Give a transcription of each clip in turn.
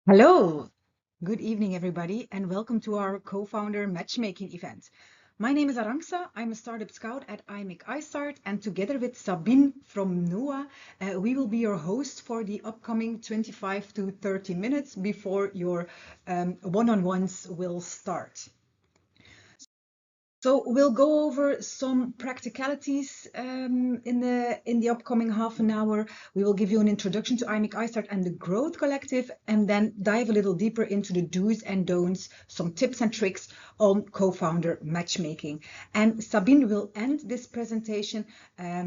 Hello, good evening, everybody, and welcome to our co-founder matchmaking event. My name is Arantxa. I'm a startup scout at IMIC iStart, and together with Sabine from NOA, we will be your host for the upcoming 25 to 30 minutes before your one-on-ones will start. So we'll go over some practicalities in the upcoming half an hour. We will give you an introduction to IMIC iStart and the Growth Collective, and then dive a little deeper into the do's and don'ts, some tips and tricks on co-founder matchmaking. And Sabine will end this presentation.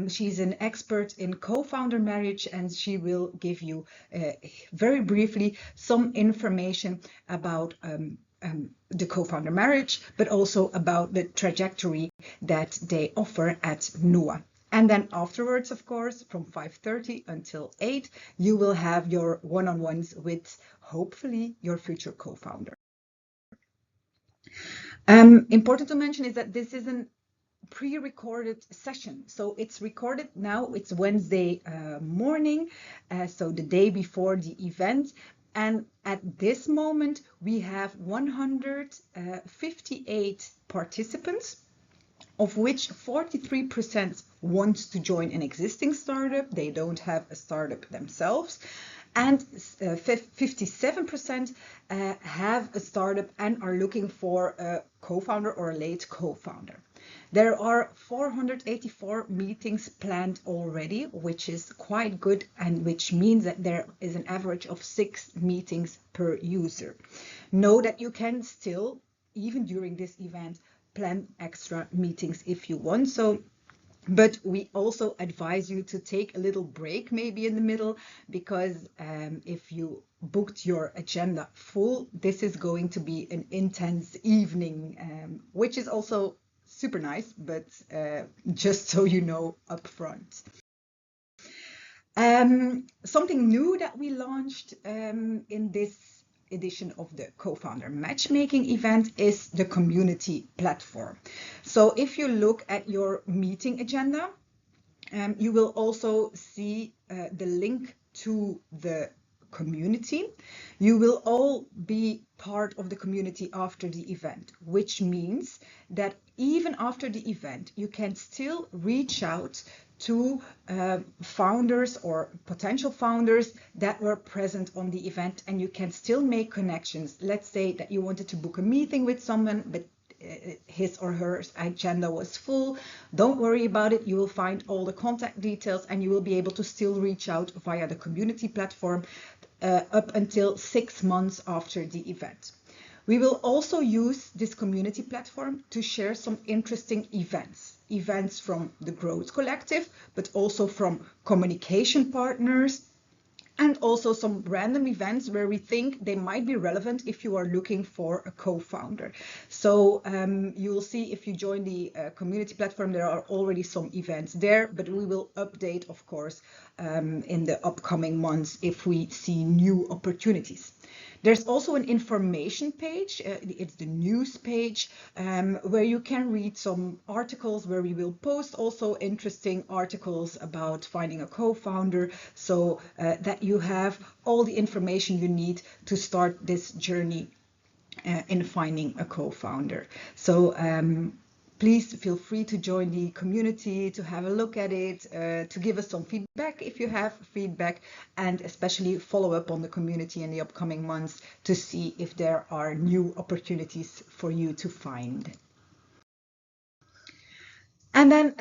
She's an expert in co-founder marriage, and she will give you very briefly some information about the co-founder marriage, but also about the trajectory that they offer at NOA. And then afterwards, of course, from 5:30 until 8, you will have your one-on-ones with hopefully your future co-founder. Important to mention is that this is a pre-recorded session. So it's recorded now, it's Wednesday morning, so the day before the event. And at this moment, we have 158 participants, of which 43% want to join an existing startup. They don't have a startup themselves. And 57% have a startup and are looking for a co-founder or a late co-founder. There are 484 meetings planned already, which is quite good, and which means that there is an average of 6 meetings per user. Know that you can still, even during this event, plan extra meetings if you want. But we also advise you to take a little break maybe in the middle, because if you booked your agenda full, this is going to be an intense evening, which is also super nice, but just so you know upfront. Something new that we launched in this edition of the co-founder matchmaking event is the community platform. So if you look at your meeting agenda, you will also see the link to the community. You will all be part of the community after the event, which means that even after the event, you can still reach out to founders or potential founders that were present on the event, and you can still make connections. Let's say that you wanted to book a meeting with someone, but his or her agenda was full. Don't worry about it. You will find all the contact details, and you will be able to still reach out via the community platform up until 6 months after the event. We will also use this community platform to share some interesting events from the Growth Collective, but also from communication partners, and also some random events where we think they might be relevant if you are looking for a co-founder. So you will see if you join the community platform, there are already some events there, but we will update, of course, in the upcoming months if we see new opportunities. There's also an information page, it's the news page, where you can read some articles where we will post also interesting articles about finding a co-founder, so that you have all the information you need to start this journey in finding a co-founder. So please feel free to join the community, to have a look at it, to give us some feedback if you have feedback, and especially follow up on the community in the upcoming months to see if there are new opportunities for you to find. And then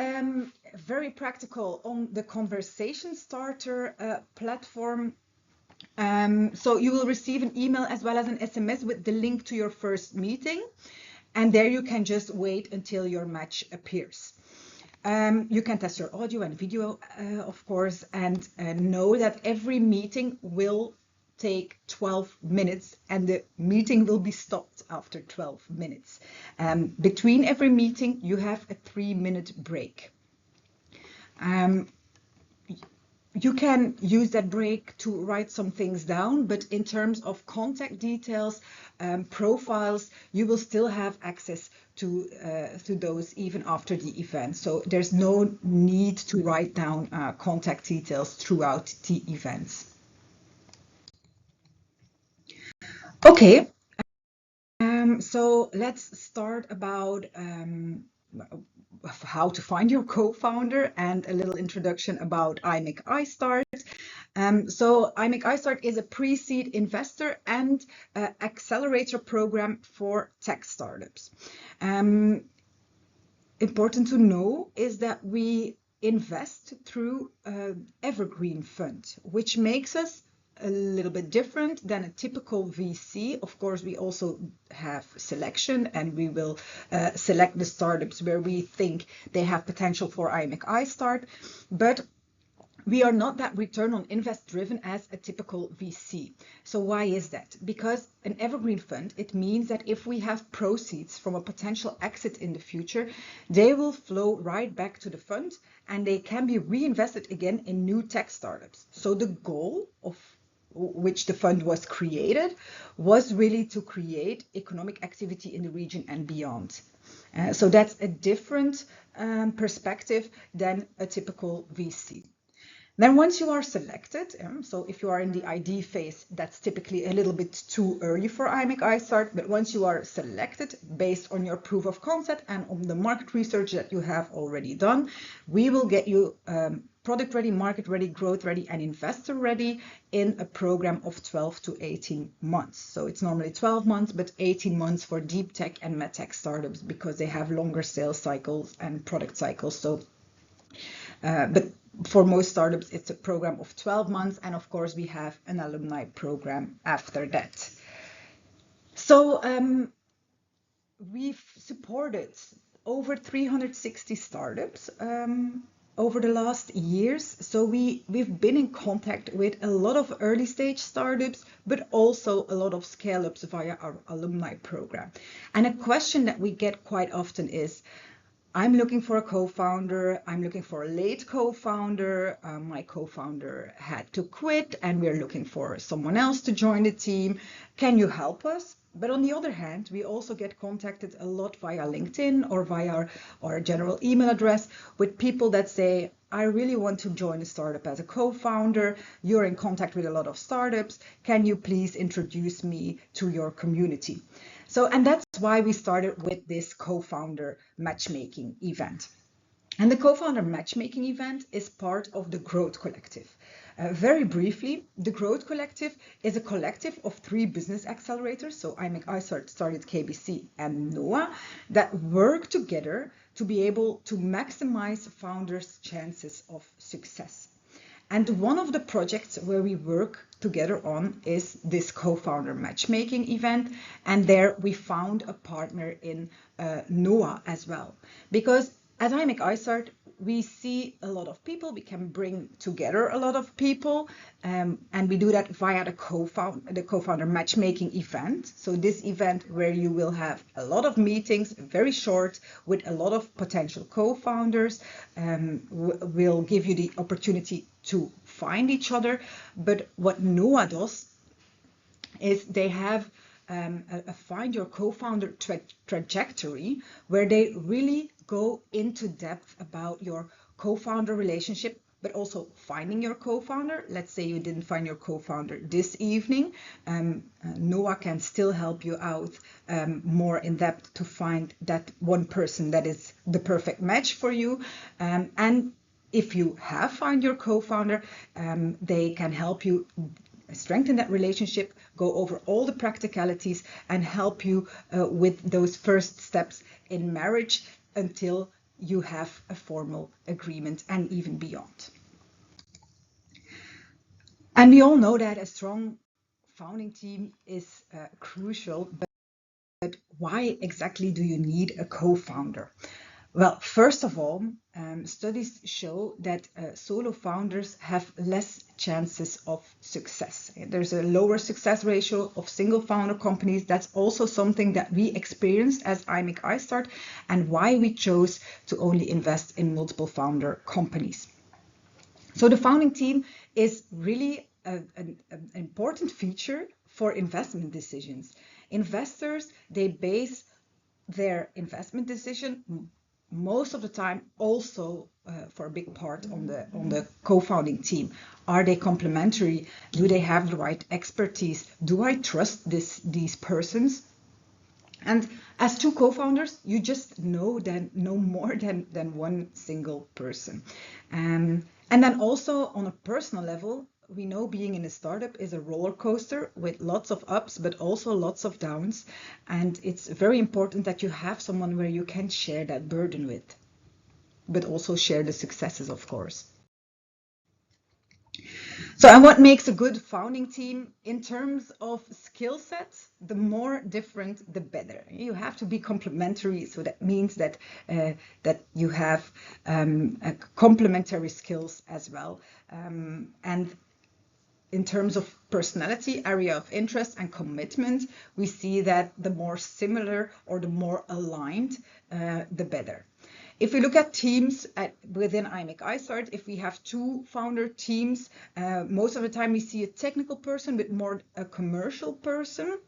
very practical on the conversation starter platform. So you will receive an email as well as an SMS with the link to your first meeting. And there you can just wait until your match appears. You can test your audio and video, of course, and know that every meeting will take 12 minutes and the meeting will be stopped after 12 minutes. Between every meeting, you have a 3-minute break. You can use that break to write some things down, but in terms of contact details, profiles, you will still have access to those even after the event. So there's no need to write down contact details throughout the events. Okay, so let's start about how to find your co-founder and a little introduction about IMEC iStart. So IMEC iStart is a pre-seed investor and accelerator program for tech startups. Important to know is that we invest through evergreen fund, which makes us a little bit different than a typical VC. Of course, we also have selection, and we will select the startups where we think they have potential for IMEC iStart, but we are not that return on invest driven as a typical VC. So why is that? Because an evergreen fund, it means that if we have proceeds from a potential exit in the future, they will flow right back to the fund and they can be reinvested again in new tech startups. So the goal of which the fund was created was really to create economic activity in the region and beyond. So that's a different perspective than a typical VC. Then once you are selected, so if you are in the ID phase, that's typically a little bit too early for IMEC iStart, but once you are selected based on your proof of concept and on the market research that you have already done, we will get you product ready, market ready, growth ready, and investor ready in a program of 12 to 18 months. So it's normally 12 months, but 18 months for deep tech and medtech startups because they have longer sales cycles and product cycles. So, but for most startups, it's a program of 12 months. And of course, we have an alumni program after that. So we've supported over 360 startups over the last years. So we've been in contact with a lot of early stage startups, but also a lot of scale-ups via our alumni program. And a question that we get quite often is, I'm looking for a co-founder. I'm looking for a late co-founder. My co-founder had to quit and we're looking for someone else to join the team. Can you help us? But on the other hand, we also get contacted a lot via LinkedIn or via our general email address with people that say, I really want to join a startup as a co-founder. You're in contact with a lot of startups. Can you please introduce me to your community? So, and that's why we started with this co-founder matchmaking event. And the co-founder matchmaking event is part of the Growth Collective. Very briefly, the Growth Collective is a collective of 3 business accelerators. So IMEC iStart started KBC and NOAH that work together to be able to maximize founders' chances of success. And one of the projects where we work together on is this co-founder matchmaking event. And there we found a partner in NOAH as well. Because as IMEC iStart, we see a lot of people, we can bring together a lot of people, and we do that via the co-founder matchmaking event. So this event where you will have a lot of meetings, very short, with a lot of potential co-founders, will give you the opportunity to find each other. But what NOAH does is they have a find your co-founder trajectory where they really go into depth about your co-founder relationship, but also finding your co-founder. Let's say you didn't find your co-founder this evening. NOAH can still help you out more in depth to find that one person that is the perfect match for you. And if you have found your co-founder, they can help you strengthen that relationship, go over all the practicalities, and help you with those first steps in marriage until you have a formal agreement and even beyond. And we all know that a strong founding team is crucial, but why exactly do you need a co-founder? Well, first of all, studies show that solo founders have less chances of success. There's a lower success ratio of single founder companies. That's also something that we experienced as IMEC iStart and why we chose to only invest in multiple founder companies. So the founding team is really an important feature for investment decisions. Investors, they base their investment decision most of the time also for a big part on the co-founding team. Are they complementary? Do they have the right expertise? Do I trust these persons? And as two co-founders, you just know more than one single person. And then also on a personal level, we know being in a startup is a roller coaster with lots of ups, but also lots of downs. And it's very important that you have someone where you can share that burden with, but also share the successes, of course. So, and what makes a good founding team in terms of skill sets? The more different, the better. You have to be complementary, so that means that that you have complementary skills as well. And in terms of personality, area of interest, and commitment, we see that the more similar or the more aligned, the better. If we look at teams within IMEC iStart, if we have two founder teams, most of the time we see a technical person with more a commercial person.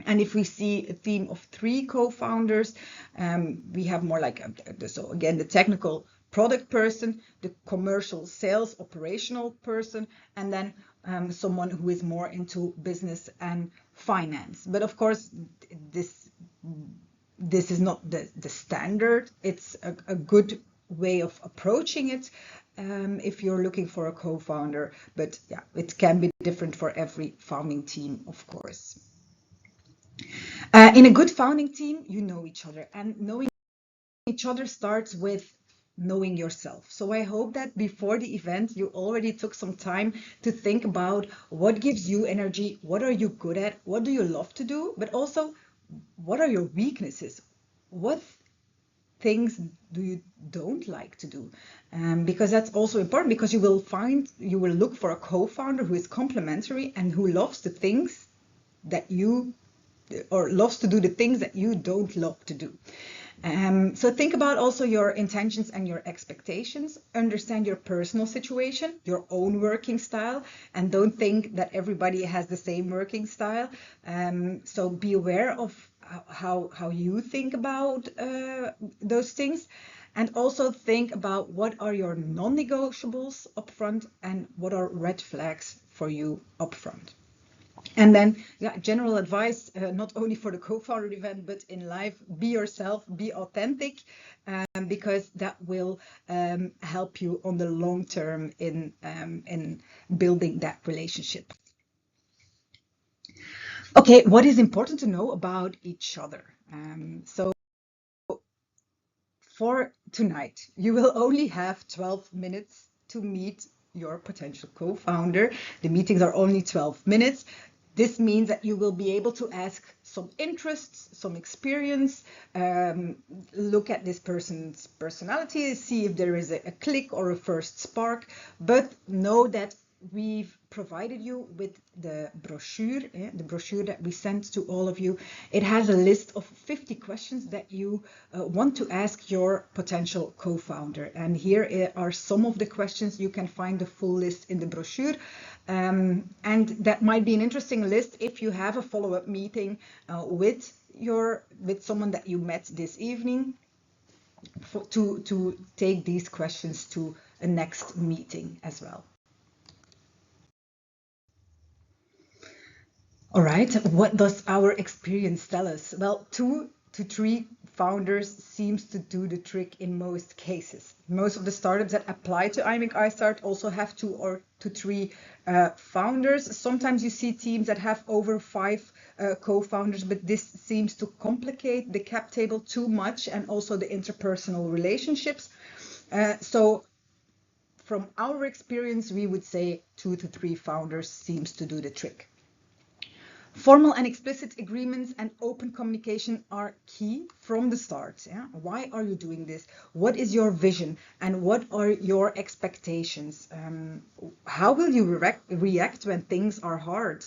And if we see a team of three co-founders, we have more like, so again, the technical product person, the commercial sales operational person, and then someone who is more into business and finance. But of course, this is not the standard. It's a good way of approaching it if you're looking for a co-founder. But yeah, it can be different for every founding team, of course. In a good founding team, you know each other, and knowing each other starts with knowing yourself. So I hope that before the event, you already took some time to think about what gives you energy, what are you good at, what do you love to do, but also what are your weaknesses? What things do you don't like to do? Because that's also important, because you will look for a co-founder who is complementary and who loves the things that you, or loves to do the things that you don't love to do. So think about also your intentions and your expectations. Understand your personal situation, your own working style, and don't think that everybody has the same working style. So be aware of how you think about those things, and also think about what are your non-negotiables upfront and what are red flags for you upfront. And then, yeah, general advice, not only for the co-founder event, but in life, be yourself, be authentic, because that will help you on the long term in building that relationship. Okay, what is important to know about each other? So for tonight, you will only have 12 minutes to meet your potential co-founder. The meetings are only 12 minutes. This means that you will be able to ask some interests, some experience, look at this person's personality, see if there is a click or a first spark, but know that we've provided you with the brochure that we sent to all of you. It has a list of 50 questions that you want to ask your potential co-founder. And here are some of the questions. You can find the full list in the brochure. And that might be an interesting list if you have a follow-up meeting with someone that you met this evening, to take these questions to a next meeting as well. All right, what does our experience tell us? Well, 2 to 3 founders seems to do the trick in most cases. Most of the startups that apply to IMEC iStart also have 2 to 3 founders. Sometimes you see teams that have over 5 co-founders, but this seems to complicate the cap table too much, and also the interpersonal relationships. So from our experience, we would say 2 to 3 founders seems to do the trick. Formal and explicit agreements and open communication are key from the start. Yeah? Why are you doing this? What is your vision? And what are your expectations? How will you react when things are hard?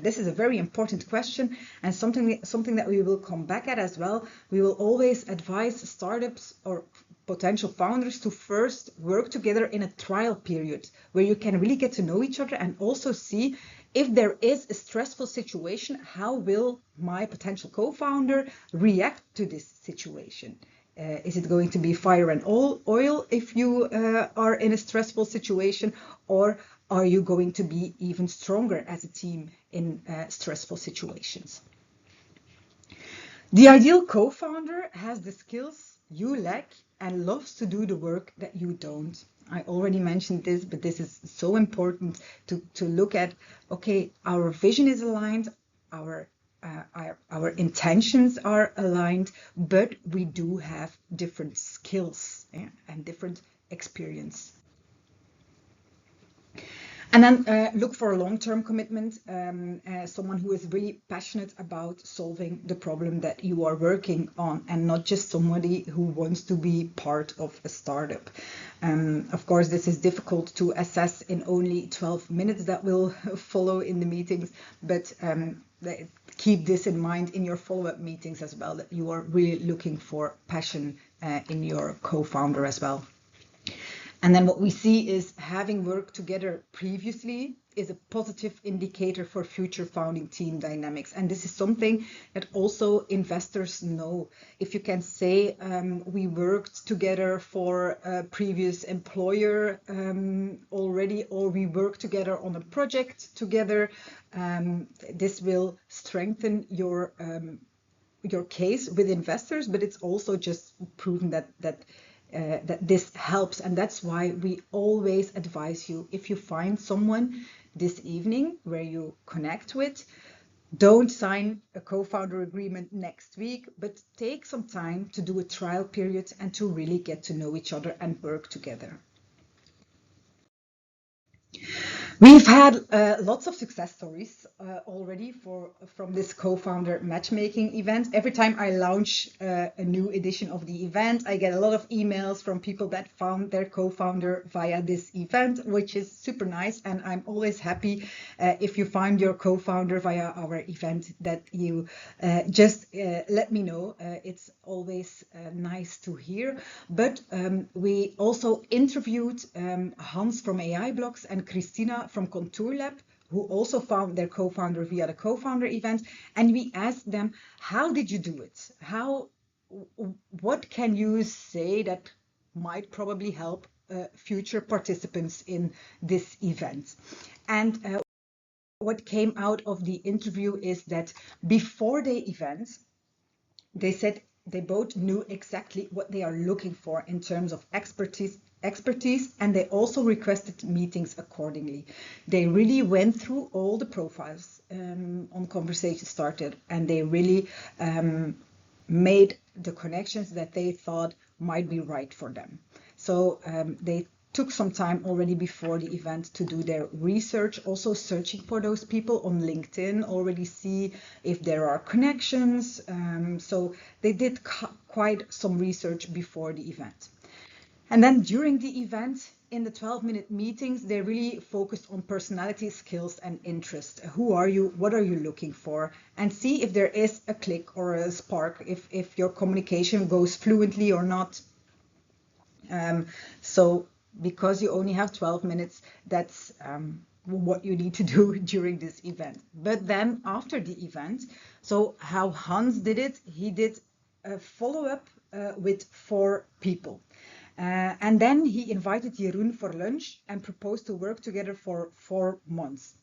This is a very important question, and something that we will come back at as well. We will always advise startups or potential founders to first work together in a trial period where you can really get to know each other and also see if there is a stressful situation, how will my potential co-founder react to this situation? Is it going to be fire and oil if you are in a stressful situation, or are you going to be even stronger as a team in stressful situations? The ideal co-founder has the skills you lack and loves to do the work that you don't. I already mentioned this, but this is so important to look at. Okay, our vision is aligned, our intentions are aligned, but we do have different skills, yeah, and different experience. And then look for a long-term commitment, someone who is really passionate about solving the problem that you are working on, and not just somebody who wants to be part of a startup. Of course, this is difficult to assess in only 12 minutes that will follow in the meetings, but keep this in mind in your follow-up meetings as well, that you are really looking for passion in your co-founder as well. And then what we see is having worked together previously is a positive indicator for future founding team dynamics. And this is something that also investors know. If you can say we worked together for a previous employer already, or we worked together on a project together, this will strengthen your case with investors, but it's also just proven that this helps. And that's why we always advise you, if you find someone this evening where you connect with, don't sign a co-founder agreement next week, but take some time to do a trial period and to really get to know each other and work together. We've had lots of success stories already from this co-founder matchmaking event. Every time I launch a new edition of the event, I get a lot of emails from people that found their co-founder via this event, which is super nice. And I'm always happy if you find your co-founder via our event, that you just let me know. It's always nice to hear. But we also interviewed Hans from AI Blocks and Christina from Contour Lab, who also found their co-founder via the co-founder event. And we asked them, how did you do it? What can you say that might probably help future participants in this event? And what came out of the interview is that before the event, they said they both knew exactly what they are looking for in terms of expertise, and they also requested meetings accordingly. They really went through all the profiles on Conversation Started, and they really made the connections that they thought might be right for them. So they took some time already before the event to do their research, also searching for those people on LinkedIn, already see if there are connections. So they did quite some research before the event. And then during the event, in the 12-minute meetings, they really focused on personality, skills, and interest. Who are you? What are you looking for? And see if there is a click or a spark, if your communication goes fluently or not. So because you only have 12 minutes, that's what you need to do during this event. But then after the event, so how Hans did it, he did a follow-up with 4 people. And then he invited Jeroen for lunch and proposed to work together for 4 months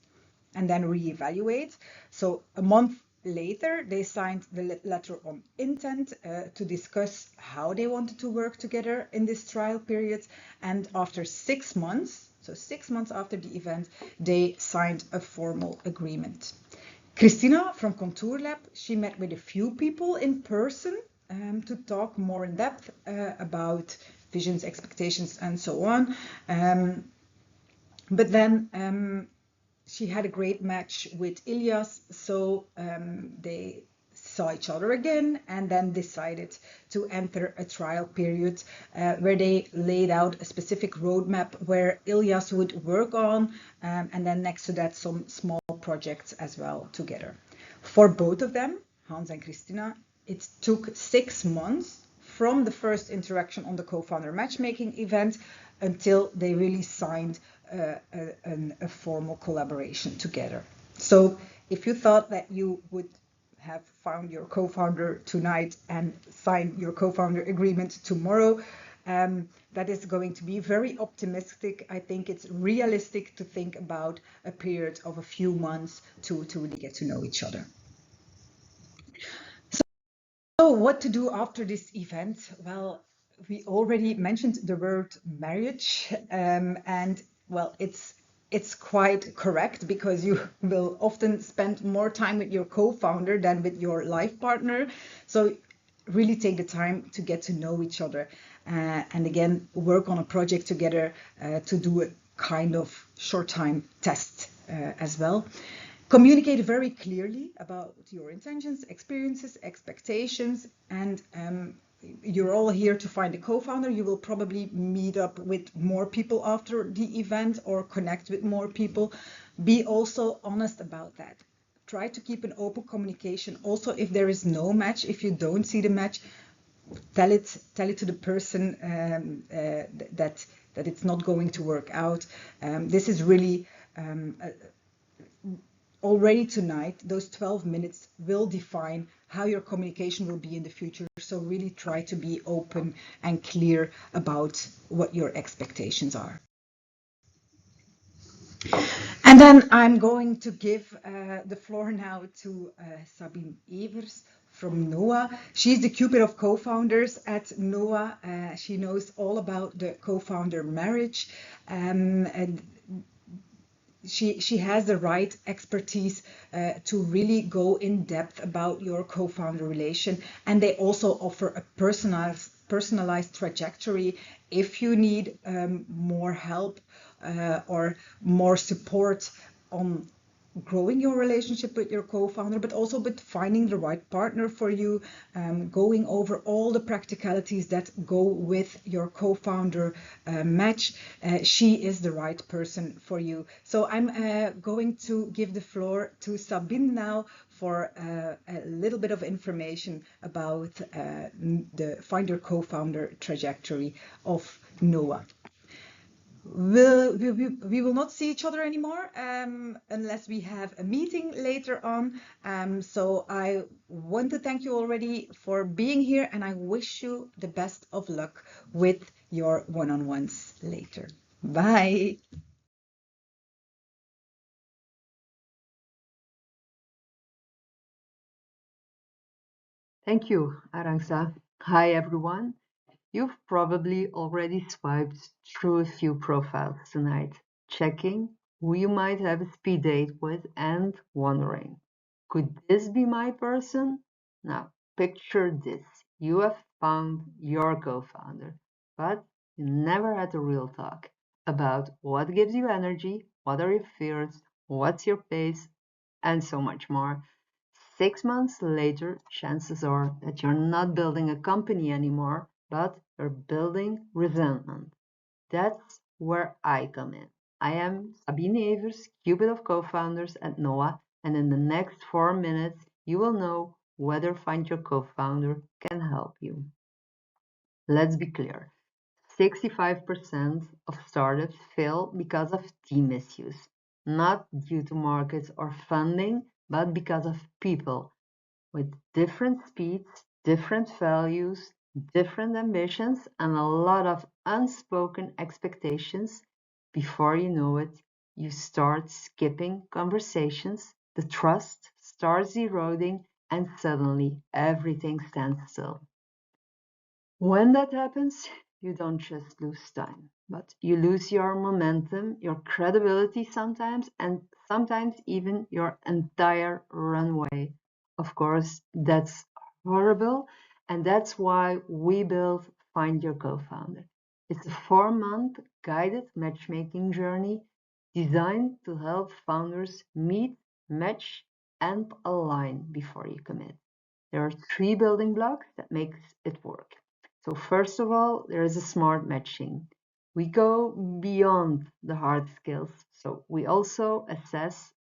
and then reevaluate. So a month later, they signed the letter of intent to discuss how they wanted to work together in this trial period. And after 6 months, so 6 months after the event, they signed a formal agreement. Christina from Contour Lab, she met with a few people in person to talk more in depth about visions, expectations, and so on. But then she had a great match with Ilyas, so they saw each other again and then decided to enter a trial period where they laid out a specific roadmap where Ilyas would work on, and then next to that some small projects as well together. For both of them, Hans and Christina, it took 6 months from the first interaction on the co-founder matchmaking event until they really signed a formal collaboration together. So if you thought that you would have found your co-founder tonight and sign your co-founder agreement tomorrow. That is going to be very optimistic. I think it's realistic to think about a period of a few months to really get to know each other. So what to do after this event? Well, we already mentioned the word marriage, and well, it's quite correct because you will often spend more time with your co-founder than with your life partner. So really take the time to get to know each other, and again, work on a project together to do a kind of short time test as well. Communicate very clearly about your intentions, experiences, expectations, and you're all here to find a co-founder. You will probably meet up with more people after the event or connect with more people. Be also honest about that. Try to keep an open communication. Also, if there is no match, if you don't see the match, tell it to the person that it's not going to work out. This is really already tonight, those 12 minutes will define how your communication will be in the future. So really try to be open and clear about what your expectations are. And then I'm going to give the floor now to Sabine Evers from NOAH. She's the Cupid of co-founders at NOAH. She knows all about the co-founder marriage, and she has the right expertise to really go in depth about your co-founder relation, and they also offer a personalized trajectory if you need more help or more support on growing your relationship with your co-founder, but also with finding the right partner for you, going over all the practicalities that go with your co-founder match. She is the right person for you. So I'm going to give the floor to Sabine now for a little bit of information about the Find Your Co-founder trajectory of NOAH. We will not see each other anymore unless we have a meeting later on. So I want to thank you already for being here, and I wish you the best of luck with your one-on-ones later. Bye. Thank you, Arantxa. Hi, everyone. You've probably already swiped through a few profiles tonight, checking who you might have a speed date with and wondering, could this be my person? Now, picture this. You have found your co-founder, but you never had a real talk about what gives you energy, what are your fears, what's your pace, and so much more. 6 months later, chances are that you're not building a company anymore, but you're building resentment. That's where I come in. I am Sabine Evers, Cupid of co-founders at NOAH, and in the next 4 minutes, you will know whether Find Your Co-founder can help you. Let's be clear. 65% of startups fail because of team issues, not due to markets or funding, but because of people with different speeds, different values, different ambitions, and a lot of unspoken expectations. Before you know it, you start skipping conversations, the trust starts eroding, and suddenly everything stands still. When that happens, you don't just lose time, but you lose your momentum, your credibility sometimes, and sometimes even your entire runway. Of course, that's horrible, and that's why we built Find Your Co-founder. It's a 4-month guided matchmaking journey designed to help founders meet, match, and align before you commit. There are 3 building blocks that makes it work. So first of all, there is a smart matching. We go beyond the hard skills. So we also assess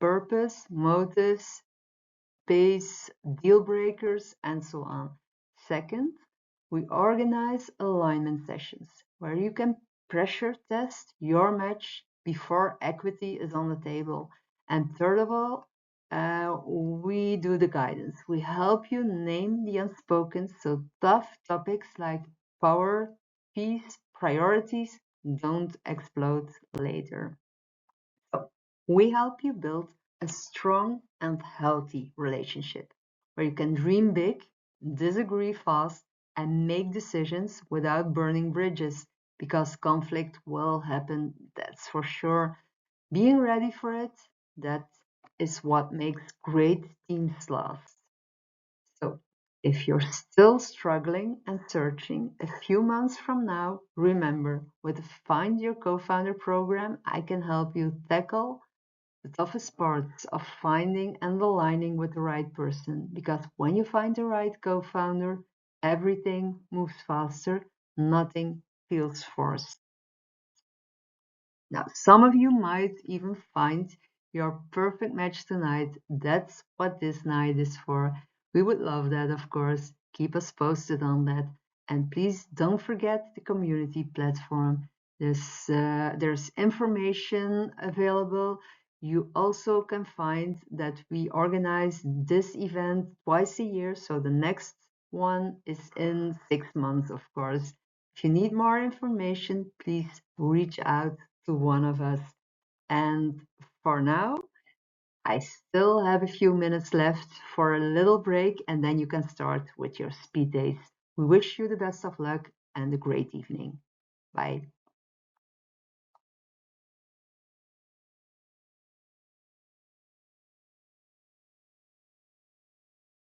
purpose, motives, pace, deal breakers, and so on. Second, we organize alignment sessions where you can pressure test your match before equity is on the table. And third of all, we do the guidance. We help you name the unspoken so tough topics like power, peace, priorities don't explode later. So we help you build a strong and healthy relationship where you can dream big, disagree fast, and make decisions without burning bridges because conflict will happen, that's for sure. Being ready for it, that is what makes great teams last. So, if you're still struggling and searching a few months from now, remember with the Find Your Co-Founder program, I can help you tackle the toughest parts of finding and aligning with the right person. Because when you find the right co-founder, everything moves faster, nothing feels forced. Now, some of you might even find your perfect match tonight. That's what this night is for. We would love that, of course. Keep us posted on that. And please don't forget the community platform. There's information available. You also can find that we organize this event twice a year. So the next one is in 6 months, of course. If you need more information, please reach out to one of us. And for now, I still have a few minutes left for a little break, and then you can start with your speed dates. We wish you the best of luck and a great evening. Bye.